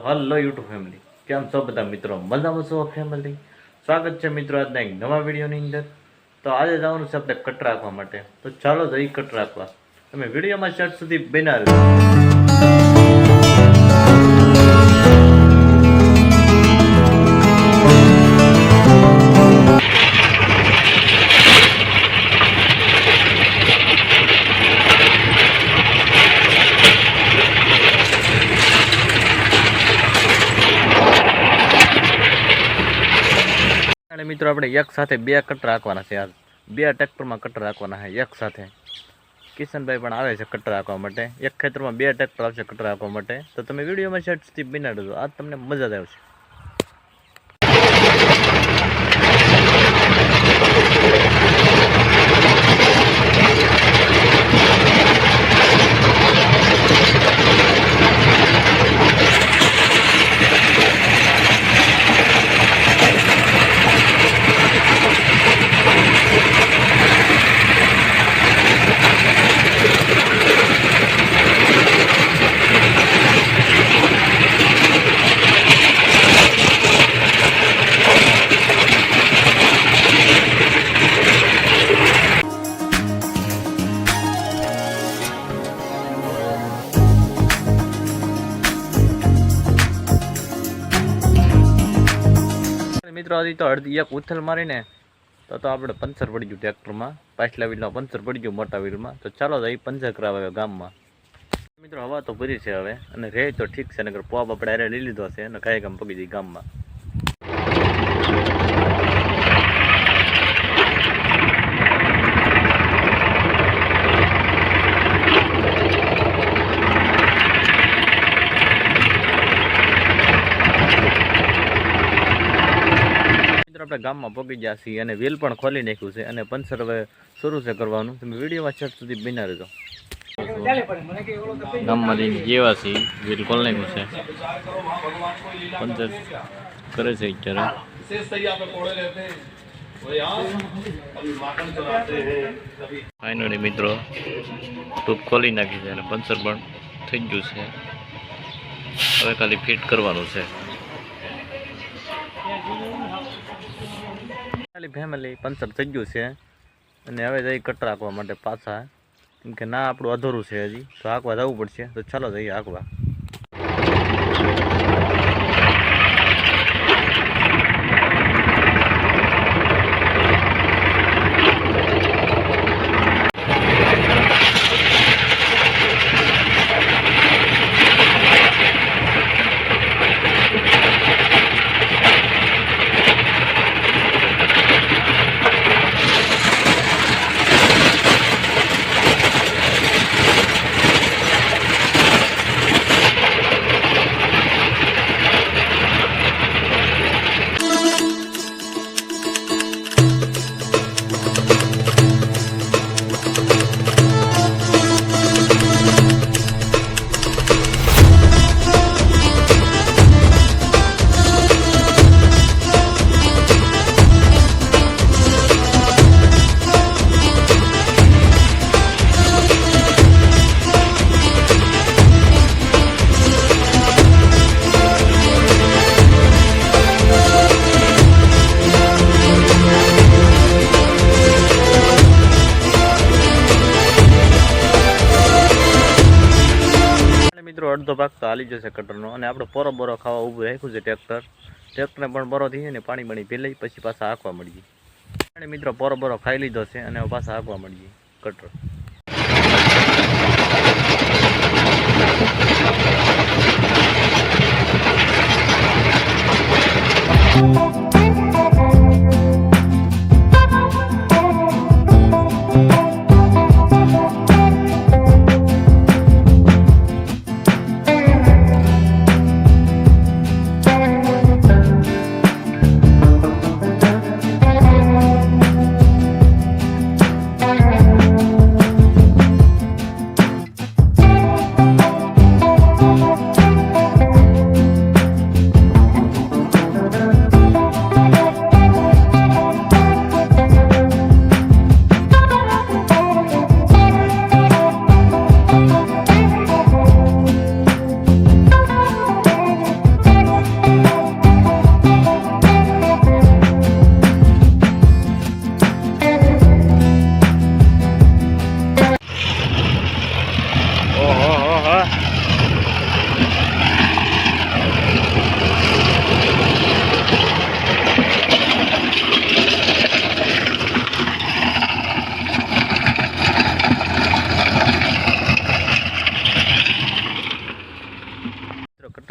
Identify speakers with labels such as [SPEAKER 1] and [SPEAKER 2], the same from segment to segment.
[SPEAKER 1] Hello YouTube family, કેમ છો બધા મિત્રો? મજામાં છો ફેમિલી? સ્વાગત છે મિત્રો આજના એક નવા વિડીયોની અંદર. તો આજે જવાનું છે આપણે કટ રાખવા માટે. તો ચાલો જઈ કટ રાખવા. તમે વિડીયોમાં શર્ટ સુધી બના રહેજો. મિત્રો આપણે એક સાથે બે કટ રાખવાના છે. આજ બે ટ્રેક્ટરમાં કટ રાખવાના છે એક સાથે. કિશનભાઈ પણ આવે છે કટ રાખવા માટે. એક ખેતરમાં બે ટ્રેક્ટર આવશે કટ રાખવા માટે. તો તમે વિડીયોમાં શર્ટ સુધી બનાવી દો. આજ તમને મજા જ આવશે. મિત્રો હજી તો અડધી એક ઉથલ મારીને તો આપણે પંચર પડી ગયું ટ્રેક્ટરમાં. પાછલા વ્હીલમાં પંચર પડી ગયું મોટા વ્હીલમાં. તો ચાલો જઈ પંચર કરાવ્યો ગામમાં. મિત્રો હવા તો ભરી છે હવે, અને રહે તો ઠીક છે, નગર પોપ આપણે અરે લઈ લીધો છે અને કાંઈ કામ પગી જઈ ગામમાં. આપણે ગામમાં પગી ગયા છીએ અને વ્હીલ પણ ખોલી નાખ્યું છે અને પંચર હવે શરૂ છે કરવાનું. તમે વિડીયોમાં છેક સુધી બના રહેજો. ગામમાં જઈને જેવા છીએ, વ્હીલ ખોલી નાખ્યું છે, પંચર કરે છે અત્યારે. ફાઇનલી મિત્રો ટ્યુબ ખોલી નાખી છે અને પંચર પણ થઈ ગયું છે. હવે ખાલી ફિટ કરવાનું છે. ફેમિલી પંચર થઈ ગયું છે અને હવે જઈ કટ રાખવા માટે પાછા, કેમ કે ના આપણું અધૂરું છે હજી, તો હાંકવા જવું પડશે. તો ચાલો જઈએ હાંકવા. મિત્રો અડધો ભાગ તો હાલી જશે કટરનો, અને આપણે પોરો બોરો ખાવા ઊભું રાખ્યું છે ટ્રેક્ટરને પણ બોરો થઈએ ને પાણી બણી પી લઈ પછી પાછા હાંકવા મળીએ. અને મિત્રો પોરો બોરો ખાઈ લીધો છે અને પાછા હાંકવા મળીએ કટર.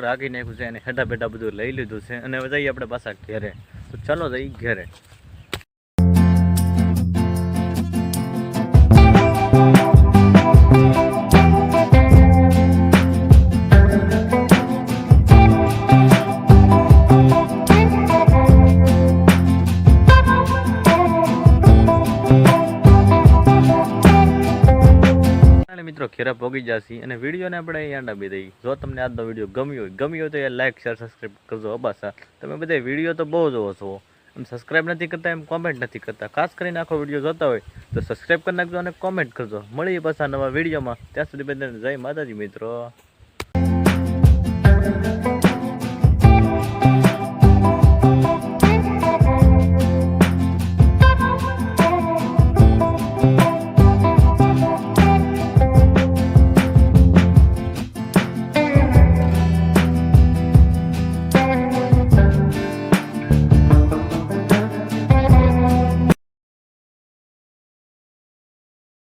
[SPEAKER 1] ટ્રેક્ટર હાકી નાખ્યું છે અને હેઠા બેઠા બધું લઈ લીધું છે અને હવે જઈએ આપણે પાછા ઘેરે. તો ચાલો જઈએ ઘેરે. મિત્રો ઘેરા પહોંચી જશે અને વિડીયોને આપણે અહીંયા ડાબી દઈ. જો તમને આજનો વિડીયો ગમ્યો હોય તો એ લાઈક શેર સબસ્ક્રાઈબ કરજો. અબાસા તમે બધા વિડીયો તો બહુ જોવો છો, એમ સબસ્ક્રાઈબ નથી કરતા, એમ કોમેન્ટ નથી કરતા. ખાસ કરીને આખો વિડીયો જોતા હોય તો સબસ્ક્રાઈબ કરી નાખજો અને કોમેન્ટ કરજો. મળીએ પાછા નવા વિડીયોમાં. ત્યાં સુધી બધાને જય માતાજી મિત્રો.